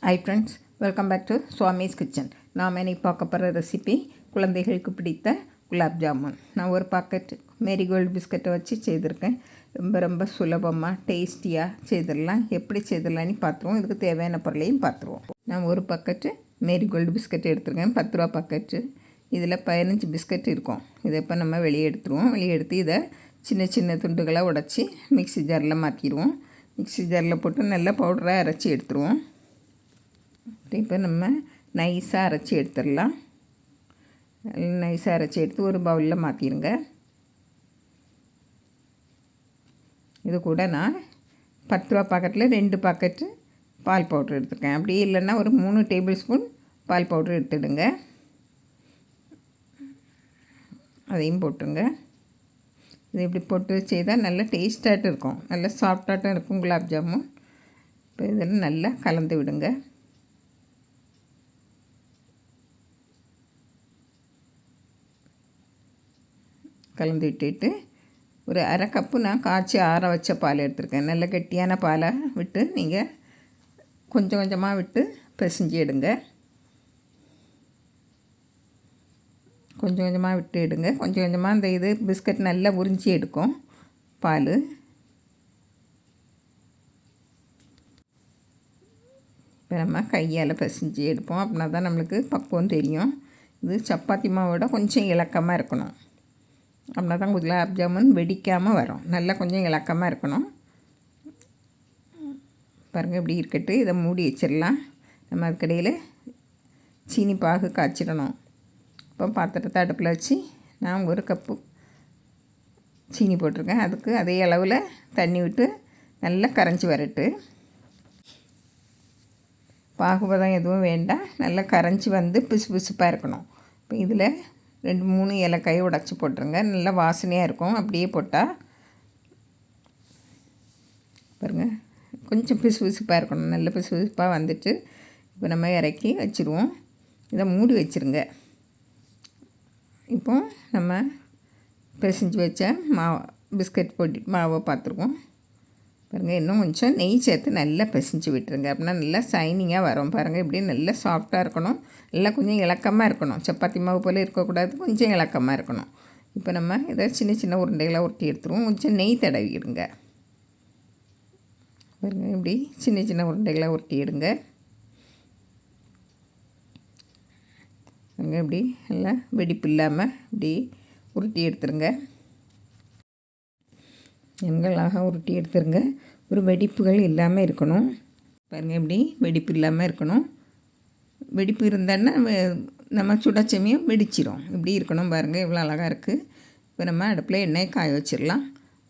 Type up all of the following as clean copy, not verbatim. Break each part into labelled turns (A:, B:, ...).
A: Hi friends, welcome back to Swami's kitchen. நாம் இன்னைக்கு பார்க்க போகிற ரெசிபி குழந்தைகளுக்கு பிடித்த குலாப் ஜாமுன். நான் ஒரு பாக்கெட் மேரிகோல்டு பிஸ்கட்டை வச்சு செய்திருக்கேன். ரொம்ப சுலபமாக டேஸ்டியாக செய்திடலாம். எப்படி செய்திடலான்னு பார்த்துருவோம். இதுக்கு தேவையான பொருளையும் பார்த்துருவோம். நான் ஒரு பாக்கெட்டு மேரிகோல்டு பிஸ்கட் எடுத்துருக்கேன், 10 ரூபா பாக்கெட்டு. இதில் 15 பிஸ்கட் இருக்கும். இதை இப்போ நம்ம வெளியே எடுத்துருவோம். வெளியே எடுத்து இதை சின்ன சின்ன துண்டுகளாக உடச்சி மிக்ஸி ஜாரில் மாற்றிடுவோம். மிக்ஸி ஜாரில் போட்டு நல்லா பவுடராக அரைச்சி எடுத்துருவோம். இப்போ நம்ம நைஸாக அரைச்சி எடுத்துடலாம். நைஸாக அரைச்சி எடுத்து ஒரு பவுலில் மாற்றிடுங்க. இது கூட நான் 10 ரூபா பாக்கெட்டில் 2 பாக்கெட்டு பால் பவுட்ரு எடுத்துருக்கேன். அப்படி இல்லைன்னா ஒரு 3 டேபிள் ஸ்பூன் பால் பவுட்ரு எடுத்துடுங்க. அதையும் போட்டுருங்க. இது இப்படி போட்டு செய்தால் நல்லா டேஸ்ட்டாகட்டும் இருக்கும், நல்லா சாஃப்டாகட்டும் இருக்கும் குலாப் ஜாமுன். இப்போ இதில் நல்லா கலந்து விடுங்க. கலந்து விட்டுட்டு ஒரு அரை கப்பு நான் காய்ச்சி ஆற வச்ச பால் எடுத்துருக்கேன். நல்ல கெட்டியான பாலை விட்டு நீங்கள் கொஞ்சம் கொஞ்சமாக விட்டு பிசைஞ்சு எடுங்க. கொஞ்சம் கொஞ்சமாக விட்டு எடுங்க. கொஞ்சம் கொஞ்சமாக அந்த இது பிஸ்கட் நல்லா உறிஞ்சி எடுக்கும் பால். இப்போ நம்ம கையால் பிசைஞ்சு எடுப்போம். அப்படின்னா தான் நம்மளுக்கு பக்குவம் தெரியும். இது சப்பாத்தி மாவோட கொஞ்சம் இலக்கமாக இருக்கணும். அப்படின்னா தான் குலாப் ஜாமுன் வெடிக்காமல் வரும். நல்லா கொஞ்சம் இலக்கமாக இருக்கணும். பாருங்கள், இப்படி இருக்கட்டு. இதை மூடி வச்சிடலாம். நம்ம அதுக்கடையில் சீனி பாகு காய்ச்சிடணும். இப்போ பாத்திரத்தை அடுப்பில் வச்சு நான் 1 கப்பு சீனி போட்டிருக்கேன். அதுக்கு அதே அளவில் தண்ணி விட்டு நல்லா கரைஞ்சி வரட்டு. பாகுபதம் எதுவும் வேண்டாம், நல்லா கரைஞ்சி வந்து பிசு பிசுப்பாக இருக்கணும். இப்போ இதில் 2-3 ஏலக்காயை உடச்சி போட்டுருங்க. நல்லா வாசனையாக இருக்கும். அப்படியே போட்டால் பாருங்கள், கொஞ்சம் பிசு பிசுப்பாக இருக்கணும். நல்ல பிசு பிசுப்பாக வந்துட்டு இப்போ நம்ம இறக்கி வச்சுருவோம். இதை மூடி வச்சுருங்க. இப்போ நம்ம பிசைஞ்சு வச்ச பிஸ்கட் போட்டு மாவை பார்த்துருவோம். பாருங்கள், இன்னும் கொஞ்சம் நெய் சேர்த்து நல்லா பிசைஞ்சு விட்டுருங்க. அப்படின்னா நல்லா சைனிங்காக வரும். பாருங்கள், இப்படி நல்லா சாஃப்டாக இருக்கணும். நல்லா கொஞ்சம் இலக்கமாக இருக்கணும். சப்பாத்தி மாவு போல் இருக்கக்கூடாது, கொஞ்சம் இலக்கமாக இருக்கணும். இப்போ நம்ம இதை சின்ன சின்ன உருண்டைகளாக உருட்டி எடுத்துருவோம். கொஞ்சம் நெய் தடவிடுங்க. பாருங்கள், இப்படி சின்ன சின்ன உருண்டைகளாக உருட்டி எடுங்க. பாருங்கள், இப்படி நல்லா வெடிப்பு இல்லாமல் இப்படி உருட்டி எடுத்துருங்க. எண்களாக உருட்டி எடுத்துருங்க. ஒரு வெடிப்புகள் இல்லாமல் இருக்கணும். பாருங்கள், இப்படி வெடிப்பு இல்லாமல் இருக்கணும். வெடிப்பு இருந்தான்னா நம்ம சுடச்சமையும் வெடிச்சிரும். இப்படி இருக்கணும். பாருங்கள், இவ்வளோ அழகாக இருக்குது. இப்போ நம்ம அடுப்பில் எண்ணெய் காய வச்சிடலாம்.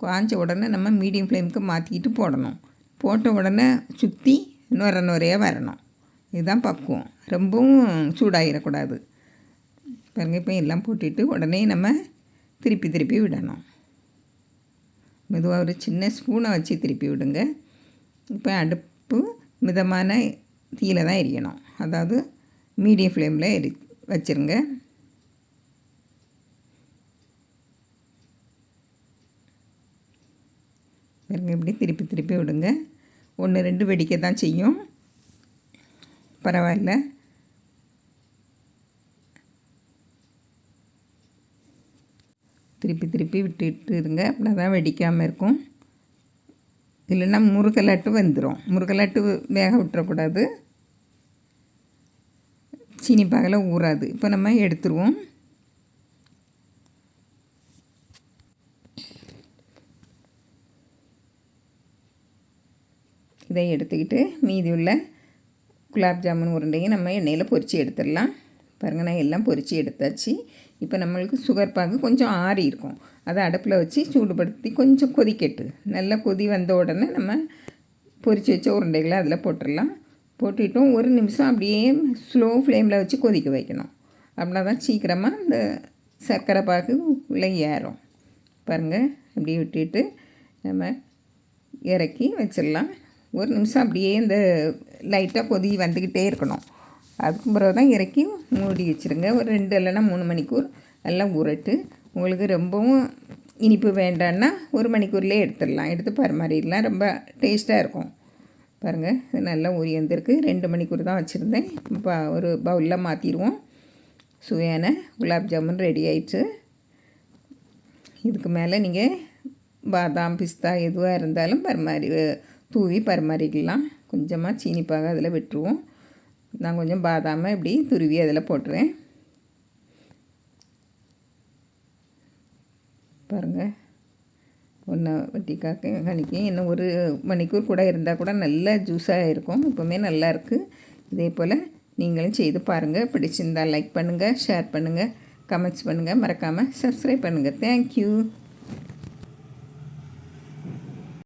A: காய்ஞ்ச உடனே நம்ம மீடியம் ஃப்ளேமுக்கு மாற்றிக்கிட்டு போடணும். போட்ட உடனே சுற்றி நுரையாக வரணும். இதுதான் பக்குவம். ரொம்பவும் சூடாகிடக்கூடாது. பாருங்கள், இப்போ எல்லாம் போட்டுட்டு உடனே நம்ம திருப்பி விடணும். மெதுவாக ஒரு சின்ன ஸ்பூனை வச்சு திருப்பி விடுங்க. இப்போ அடுப்பு மிதமான தீயில் தான் எரியணும். அதாவது மீடியம் ஃப்ளேமில் வச்சுருங்க. பாருங்க, இப்படி திருப்பி விடுங்க. 1-2 வெடிக்க தான் செய்யும், பரவாயில்ல. திருப்பி விட்டுட்டு இருங்க. அப்படின்னா தான் வெடிக்காமல் இருக்கும். இல்லைன்னா முறுகலாட்டு வந்துடும். முறுகலாட்டு வேக விட்டுறக்கூடாது, சீனி பாகில் ஊறாது. இப்போ நம்ம எடுத்துருவோம். இதை எடுத்துக்கிட்டு மீதி உள்ள குலாப் ஜாமுன் உருண்டையும் நம்ம எண்ணெயில் பொரித்து எடுத்துடலாம். பாருங்கள், நான் எல்லாம் பொரித்து எடுத்தாச்சு. இப்போ நம்மளுக்கு சுகர் பாகு கொஞ்சம் ஆறி இருக்கும். அதை அடுப்பில் வச்சு சூடுபடுத்தி கொஞ்சம் கொதிக்கட்டு. நல்லா கொதி வந்த உடனே நம்ம பொரித்து வச்ச உருண்டைகளை அதில் போட்டுடலாம். போட்டுவிட்டோம். 1 நிமிஷம் அப்படியே ஸ்லோ ஃப்ளேமில் வச்சு கொதிக்க வைக்கணும். அப்படின்னா தான் சீக்கிரமாக இந்த சர்க்கரை பாகு உள்ளே ஏறும். பாருங்கள், அப்படியே விட்டுட்டு நம்ம இறக்கி வச்சிடலாம். 1 நிமிஷம் அப்படியே இந்த லைட்டாக கொதி வந்துக்கிட்டே இருக்கணும். அதுக்கு பிறகு தான் இறக்கி மூடி வச்சுருங்க. ஒரு 2 இல்லைன்னா 3 மணிக்கூர் நல்லா ஊறட்டு. உங்களுக்கு ரொம்பவும் இனிப்பு வேண்டான்னா 1 மணிக்கூர்லேயே எடுத்துடலாம். எடுத்து பரிமாறிடலாம். ரொம்ப டேஸ்ட்டாக இருக்கும். பாருங்கள் இது நல்லா ஊறி வந்திருக்கு. 2 மணிக்கூர் தான் வச்சுருந்தேன். இப்போ ஒரு பவுலில் மாற்றிடுவோம். சுவையான குலாப் ஜாமுன் ரெடி ஆயிடுச்சு. இதுக்கு மேலே நீங்கள் பாதாம் பிஸ்தா எதுவாக இருந்தாலும் தூவி பரிமாறிக்கலாம். கொஞ்சமாக சீனிப்பாக அதில் விட்டுருவோம். நான் கொஞ்சம் பாதாமை இப்படி துருவி அதில் போட்டுறேன். பாருங்கள் ஒன்று வட்டி கணிக்கி இன்னும் 1 மணிக்கூர் கூட இருந்தால் கூட நல்லா ஜூஸாக இருக்கும். இப்போவுமே நல்லாயிருக்கு. இதே போல் நீங்களும் செய்து பாருங்கள். பிடிச்சிருந்தால் லைக் பண்ணுங்கள், ஷேர் பண்ணுங்கள், கமெண்ட்ஸ் பண்ணுங்கள். மறக்காமல் சப்ஸ்கிரைப் பண்ணுங்கள். தேங்க்யூ.